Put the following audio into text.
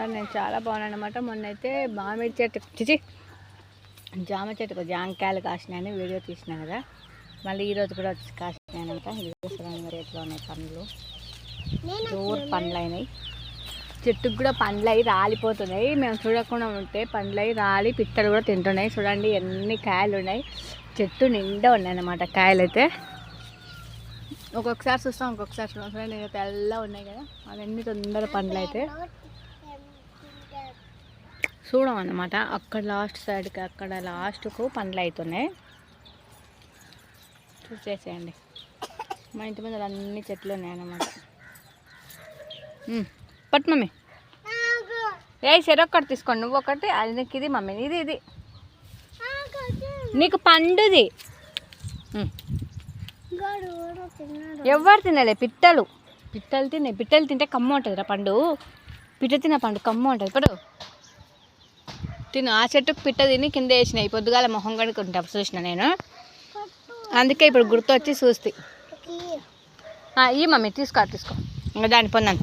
నేను చాలా బాగున్నాను అనమాట. మొన్న అయితే మామిడి చెట్టు జామ చెట్టుకు జాంకాయలు కాసినాయని వీడియో తీసినా కదా, మళ్ళీ ఈరోజు కూడా వచ్చి కాసినాయి అనమాట. రేట్లో ఉన్నాయి పండ్లు, దూర పండ్లు అయినాయి. చెట్టుకు కూడా పండ్లు అయి రాలిపోతున్నాయి. మేము చూడకుండా ఉంటే పండ్లు అయి రాలి పిట్టలు కూడా తింటున్నాయి. చూడండి ఎన్ని కాయలు ఉన్నాయి, చెట్టు నిండా ఉన్నాయి అన్నమాట కాయలు అయితే. ఒక్కొక్కసారి చూస్తాం, ఒక్కొక్కసారి చూస్తాం. చూడండి తెల్లగా ఉన్నాయి కదా, అవన్నీ తొందర పండ్లు అయితే చూడం అన్నమాట. అక్కడ లాస్ట్ సైడ్కి అక్కడ లాస్ట్కు పండ్లు అవుతున్నాయి. చూసేసేయండి. మా ఇంటి ముందు అన్ని చెట్లు ఉన్నాయన్నమాట. పట్టు మమ్మీ, చెరొక్కటి తీసుకోండి. నువ్వు ఒకటి, అది నీకు ఇది మమ్మీ, ఇది నీకు పండుది. ఎవరు తినలే, పిట్టలు తిన్నాయి. పిట్టలు తింటే కమ్మ ఉంటుంది రా పండు. పిట్ట తిన్న పండు కమ్మ ఉంటుంది. ఇప్పుడు తిను. ఆ చెట్టుకు పిట్ట తిని కింద వేసినాయి. పొద్దుగాల మొహం కడుక్కుంటా చూసిన నేను, అందుకే ఇప్పుడు గుర్తొచ్చి చూస్తే. ఈ మమ్మీ తీసుకో ఇంకా దాన్ని పొందాను.